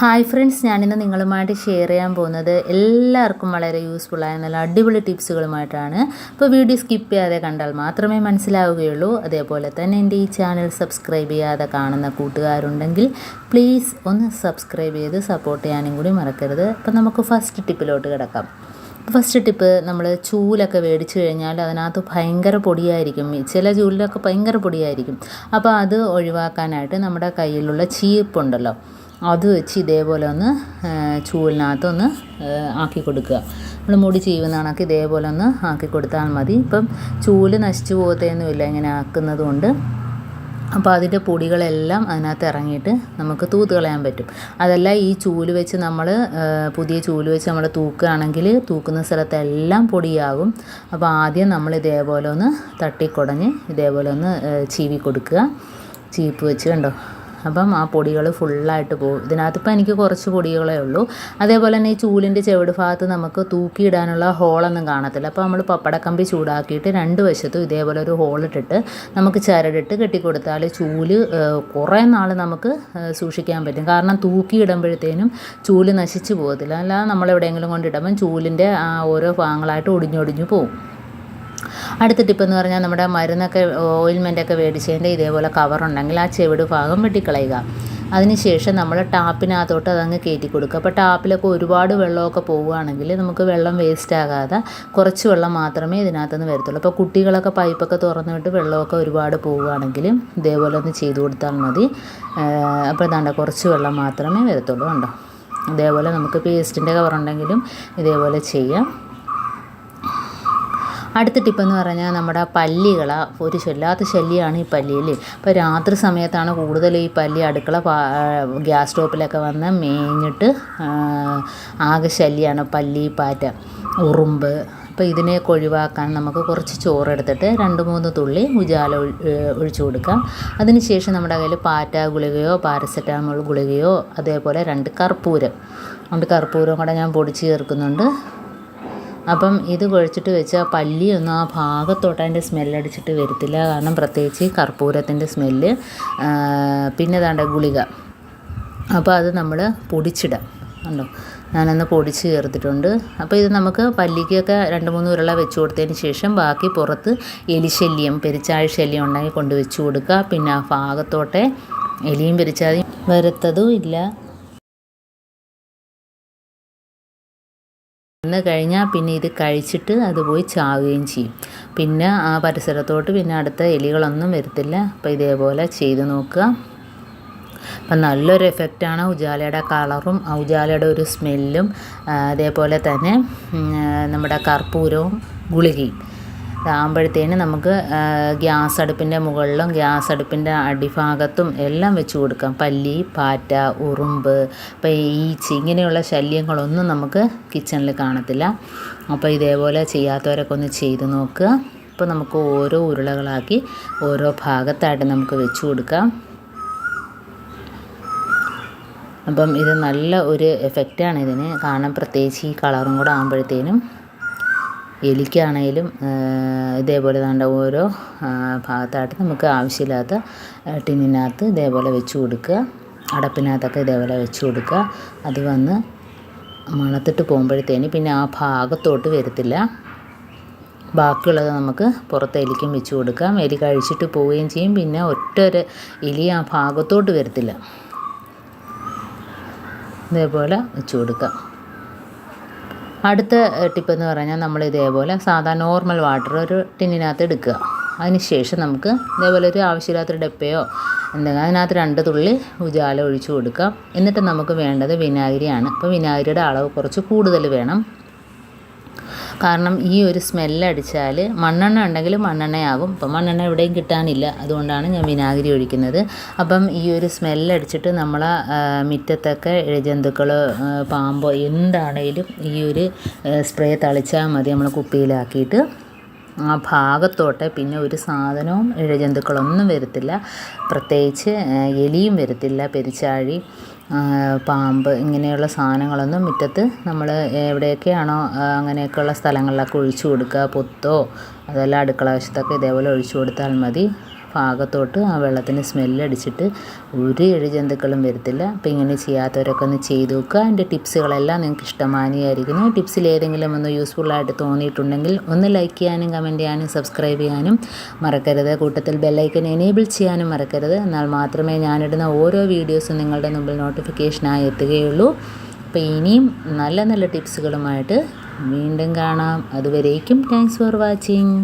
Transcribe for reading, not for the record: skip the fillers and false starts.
Hi friends, ഞാനിന്ന് നിങ്ങളുമായിട്ട് share ചെയ്യാൻ പോകുന്നത് എല്ലാവർക്കും വളരെ യൂസ്ഫുള്ളായ നല്ല അടിപൊളി ടിപ്സുകളുമായിട്ടാണ്. അപ്പോൾ വീഡിയോ സ്കിപ്പ് ചെയ്യാതെ കണ്ടാൽ മാത്രമേ മനസ്സിലാവുകയുള്ളൂ. അതേപോലെ തന്നെ എൻ്റെ ഈ ചാനൽ സബ്സ്ക്രൈബ് ചെയ്യാതെ കാണുന്ന കൂട്ടുകാരുണ്ടെങ്കിൽ പ്ലീസ് ഒന്ന് സബ്സ്ക്രൈബ് ചെയ്ത് സപ്പോർട്ട് ചെയ്യാനും കൂടി മറക്കരുത്. അപ്പോൾ നമുക്ക് ഫസ്റ്റ് ടിപ്പിലോട്ട് കിടക്കാം. ഫസ്റ്റ് ടിപ്പ്, നമ്മൾ ചൂലൊക്കെ മേടിച്ച് കഴിഞ്ഞാൽ അതിനകത്ത് ഭയങ്കര പൊടിയായിരിക്കും. ചില ചൂലിലൊക്കെ ഭയങ്കര പൊടിയായിരിക്കും. അപ്പോൾ അത് ഒഴിവാക്കാനായിട്ട് നമ്മുടെ കയ്യിലുള്ള ചീപ്പുണ്ടല്ലോ, അത് വെച്ച് ഇതേപോലെ ഒന്ന് ചൂലിനകത്തൊന്ന് ആക്കി കൊടുക്കുക. നമ്മൾ മുടി ചീവുന്ന കണക്ക് ഇതേപോലെ ഒന്ന് ആക്കി കൊടുത്താൽ മതി. ഇപ്പം ചൂല് നശിച്ചു പോകത്തൊന്നുമില്ല ഇങ്ങനെ ആക്കുന്നത് കൊണ്ട്. അപ്പോൾ അതിൻ്റെ പൊടികളെല്ലാം അതിനകത്ത് ഇറങ്ങിയിട്ട് നമുക്ക് തൂത്ത് കളയാൻ പറ്റും. അതല്ല, ഈ ചൂല് വെച്ച് നമ്മൾ പുതിയ ചൂല് വെച്ച് നമ്മൾ തൂക്കുകയാണെങ്കിൽ തൂക്കുന്ന സ്ഥലത്തെല്ലാം പൊടിയാകും. അപ്പോൾ ആദ്യം നമ്മൾ ഇതേപോലെ ഒന്ന് തട്ടിക്കുടഞ്ഞ് ഇതേപോലെ ഒന്ന് ചീവി കൊടുക്കുക, ചീപ്പ് വെച്ച്. കണ്ടോ, അപ്പം ആ പൊടികൾ ഫുള്ളായിട്ട് പോകും. ഇതിനകത്തിപ്പോൾ എനിക്ക് കുറച്ച് പൊടികളേ ഉള്ളൂ. അതേപോലെ തന്നെ ഈ ചൂലിൻ്റെ ചെവിട് ഭാഗത്ത് നമുക്ക് തൂക്കിയിടാനുള്ള ഹോളൊന്നും കാണത്തില്ല. അപ്പോൾ നമ്മൾ പപ്പടക്കമ്പി ചൂടാക്കിയിട്ട് രണ്ട് വശത്തും ഇതേപോലെ ഒരു ഹോളിട്ടിട്ട് നമുക്ക് ചരടിട്ട് കെട്ടിക്കൊടുത്താൽ ചൂല് കുറേ നാൾ നമുക്ക് സൂക്ഷിക്കാൻ പറ്റും. കാരണം തൂക്കിയിടുമ്പോഴത്തേനും ചൂല് നശിച്ചു പോകത്തില്ല. അല്ലാതെ നമ്മളെവിടെയെങ്കിലും കൊണ്ടിടുമ്പം ചൂലിൻ്റെ ആ ഓരോ ഭാഗങ്ങളായിട്ട് ഒടിഞ്ഞൊടിഞ്ഞു പോകും. അടുത്ത ടിപ്പെന്ന് പറഞ്ഞാൽ നമ്മുടെ മരുന്നൊക്കെ ഓയിൽമെൻറ്റൊക്കെ മേടിച്ചതിൻ്റെ ഇതേപോലെ കവറുണ്ടെങ്കിൽ ആ ചെവിട് ഭാഗം വെട്ടിക്കളയുക. അതിനുശേഷം നമ്മൾ ടാപ്പിനകത്തോട്ട് അതങ്ങ് കയറ്റി കൊടുക്കുക. അപ്പോൾ ടാപ്പിലൊക്കെ ഒരുപാട് വെള്ളമൊക്കെ പോവുകയാണെങ്കിൽ നമുക്ക് വെള്ളം വേസ്റ്റ് ആകാതെ കുറച്ച് വെള്ളം മാത്രമേ ഇതിനകത്തുനിന്ന് വരത്തുള്ളൂ. അപ്പോൾ കുട്ടികളൊക്കെ പൈപ്പൊക്കെ തുറന്നിട്ട് വെള്ളമൊക്കെ ഒരുപാട് പോവുകയാണെങ്കിൽ ഇതേപോലെ ഒന്ന് ചെയ്ത് കൊടുത്താൽ മതി. അപ്പോൾ ഇതാണ്ട് കുറച്ച് വെള്ളം മാത്രമേ വരത്തുള്ളൂ. കണ്ടോ, ഇതേപോലെ നമുക്ക് പേസ്റ്റിൻ്റെ കവറുണ്ടെങ്കിലും ഇതേപോലെ ചെയ്യാം. അടുത്ത ടിപ്പെന്ന് പറഞ്ഞാൽ നമ്മുടെ പല്ലികൾ ഒരു വല്ലാത്ത ശല്യമാണ് ഈ പല്ലിയിൽ. ഇപ്പോൾ രാത്രി സമയത്താണ് കൂടുതൽ ഈ പല്ലി അടുക്കള ഗ്യാസ് സ്റ്റോപ്പിലൊക്കെ വന്ന് മേഞ്ഞിട്ട് ആകെ ശല്യമാണ് പല്ലി, പാറ്റ, ഉറുമ്പ്. അപ്പോൾ ഇതിനെയൊക്കെ ഒഴിവാക്കാൻ നമുക്ക് കുറച്ച് ചോറെടുത്തിട്ട് 2-3 തുള്ളി ഉജാല ഒഴിച്ചു കൊടുക്കാം. അതിനുശേഷം നമ്മുടെ കയ്യിൽ പാറ്റ ഗുളികയോ പാരസെറ്റാമോൾ ഗുളികയോ അതേപോലെ 2 കർപ്പൂരം കൂടെ ഞാൻ പൊടിച്ച് ചേർക്കുന്നുണ്ട്. അപ്പം ഇത് കുഴച്ചിട്ട് വെച്ചാൽ പല്ലിയൊന്നും ആ ഭാഗത്തോട്ട് അതിൻ്റെ സ്മെല്ലടിച്ചിട്ട് വരത്തില്ല. കാരണം പ്രത്യേകിച്ച് കർപ്പൂരത്തിൻ്റെ സ്മെല്ല്. പിന്നെ ദാണ്ട ഗുളിക, അപ്പോൾ അത് നമ്മൾ പൊടിച്ചിടാം. കണ്ടോ, ഞാനൊന്ന് പൊടിച്ച് ചേർത്തിട്ടുണ്ട്. അപ്പോൾ ഇത് നമുക്ക് പല്ലിക്കൊക്കെ 2-3 ഉരുള വെച്ച് കൊടുത്തതിന് ശേഷം ബാക്കി പുറത്ത് എലിശല്യം, പെരിച്ചാഴി ശല്യം ഉണ്ടെങ്കിൽ കൊണ്ട് വെച്ച് കൊടുക്കുക. പിന്നെ ആ ഭാഗത്തോട്ടെ എലിയും പെരിച്ചാഴിയും വരത്തതും ഇല്ല. വന്ന് കഴിഞ്ഞാൽ പിന്നെ ഇത് കഴിച്ചിട്ട് അത് പോയി ചാവുകയും ചെയ്യും. പിന്നെ ആ പരിസരത്തോട്ട് പിന്നെ അടുത്ത എലികളൊന്നും വരത്തില്ല. അപ്പോൾ ഇതേപോലെ ചെയ്ത് നോക്കുക. അപ്പം നല്ലൊരു എഫക്റ്റാണ്. ഉജാലയുടെ കളറും ഉജാലയുടെ ഒരു സ്മെല്ലും അതേപോലെ തന്നെ നമ്മുടെ കർപ്പൂരവും ഗുളികയും ആകുമ്പോഴത്തേന് നമുക്ക് ഗ്യാസ് അടുപ്പിൻ്റെ മുകളിലും ഗ്യാസ് അടുപ്പിൻ്റെ അടിഭാഗത്തും എല്ലാം വെച്ച് കൊടുക്കാം. പല്ലി, പാറ്റ, ഉറുമ്പ്, അപ്പോൾ ഈച്ച, ഇങ്ങനെയുള്ള ശല്യങ്ങളൊന്നും നമുക്ക് കിച്ചണിൽ കാണത്തില്ല. അപ്പോൾ ഇതേപോലെ ചെയ്യാത്തവരൊക്കെ ഒന്ന് ചെയ്ത് നോക്കുക. അപ്പോൾ നമുക്ക് ഓരോ ഉരുളകളാക്കി ഓരോ ഭാഗത്തായിട്ട് നമുക്ക് വെച്ച് കൊടുക്കാം. അപ്പം ഇത് നല്ല ഒരു എഫക്റ്റാണ് ഇതിന്. കാരണം പ്രത്യേകിച്ച് ഈ കളറും കൂടെ ആകുമ്പോഴത്തേനും എലിക്കാണേലും ഇതേപോലെ വേണ്ട ഓരോ ഭാഗത്തായിട്ട് നമുക്ക് ആവശ്യമില്ലാത്ത ടിന്നിനകത്ത് ഇതേപോലെ വെച്ച് കൊടുക്കുക. അടപ്പിനകത്തൊക്കെ ഇതേപോലെ വെച്ച് കൊടുക്കുക. അത് വന്ന് മണത്തിട്ട് പോകുമ്പോഴത്തേന് പിന്നെ ആ ഭാഗത്തോട്ട് വരത്തില്ല. ബാക്കിയുള്ളത് നമുക്ക് പുറത്ത് എലിക്കും വെച്ച് കൊടുക്കാം. എലി കഴിച്ചിട്ട് പോവുകയും ചെയ്യും. പിന്നെ ഒറ്റൊരു എലി ആ ഭാഗത്തോട്ട് വരത്തില്ല. ഇതേപോലെ വെച്ച് കൊടുക്കാം. അടുത്ത ടിപ്പെന്ന് പറഞ്ഞാൽ നമ്മൾ ഇതേപോലെ സാധാ നോർമൽ വാട്ടർ ഒരു ടിന്നിനകത്ത് എടുക്കുക. അതിന് ശേഷം നമുക്ക് ഇതേപോലെ ഒരു ആവശ്യമില്ലാത്തൊരു ഡപ്പയോ എന്തെങ്കിലും അതിനകത്ത് 2 തുള്ളി ഉജാല ഒഴിച്ചു കൊടുക്കാം. എന്നിട്ട് നമുക്ക് വേണ്ടത് വിനാഗിരിയാണ്. അപ്പോൾ വിനാഗിരിയുടെ അളവ് കുറച്ച് കൂടുതൽ വേണം. കാരണം ഈ ഒരു സ്മെല്ലടിച്ചാൽ മണ്ണെണ്ണ ഉണ്ടെങ്കിൽ മണ്ണെണ്ണയാകും. ഇപ്പം മണ്ണെണ്ണ എവിടെയും കിട്ടാനില്ല, അതുകൊണ്ടാണ് ഞാൻ വിനാഗിരി ഒഴിക്കുന്നത്. അപ്പം ഈ ഒരു സ്മെല്ലടിച്ചിട്ട് നമ്മളെ മുറ്റത്തൊക്കെ ജന്തുക്കൾ, പാമ്പോ എന്താണേലും ഈ ഒരു സ്പ്രേ തളിച്ചാൽ മതി. നമ്മൾ കുപ്പിയിലാക്കിയിട്ട് ആ ഭാഗത്തോട്ട് പിന്നെ ഒരു സാധനവും ഇഴജന്തുക്കളൊന്നും വരത്തില്ല. പ്രത്യേകിച്ച് എലിയും വരത്തില്ല. പെരിച്ചാഴി, പാമ്പ്, ഇങ്ങനെയുള്ള സാധനങ്ങളൊന്നും മുറ്റത്ത് നമ്മൾ എവിടെയൊക്കെയാണോ അങ്ങനെയൊക്കെയുള്ള സ്ഥലങ്ങളിലൊക്കെ ഒഴിച്ചു കൊടുക്കുക. പൊത്തോ അതെല്ലാം അടുക്കള വശത്തൊക്കെ ഇതേപോലെ ഒഴിച്ചു കൊടുത്താൽ മതി. ഭാഗത്തോട്ട് ആ വെള്ളത്തിന് സ്മെല്ലടിച്ചിട്ട് ഒരു ഇഴജന്തുക്കളും വരത്തില്ല. അപ്പോൾ ഇങ്ങനെ ചെയ്യാത്തവരൊക്കെ ഒന്ന് ചെയ്ത് നോക്കുക. എൻ്റെ ടിപ്സുകളെല്ലാം നിങ്ങൾക്ക് ഇഷ്ടമാനിയായിരിക്കുന്നു. ടിപ്സിൽ ഏതെങ്കിലും ഒന്ന് യൂസ്ഫുള്ളായിട്ട് തോന്നിയിട്ടുണ്ടെങ്കിൽ ഒന്ന് ലൈക്ക് ചെയ്യാനും കമൻറ്റ് ചെയ്യാനും സബ്സ്ക്രൈബ് ചെയ്യാനും മറക്കരുത്. കൂട്ടത്തിൽ ബെല്ലൈക്കൻ എനേബിൾ ചെയ്യാനും മറക്കരുത്. എന്നാൽ മാത്രമേ ഞാനിടുന്ന ഓരോ വീഡിയോസും നിങ്ങളുടെ മുമ്പിൽ നോട്ടിഫിക്കേഷനായി എത്തുകയുള്ളൂ. അപ്പോൾ ഇനിയും നല്ല നല്ല ടിപ്സുകളുമായിട്ട് വീണ്ടും കാണാം. അതുവരേക്കും താങ്ക്സ് ഫോർ വാച്ചിങ്.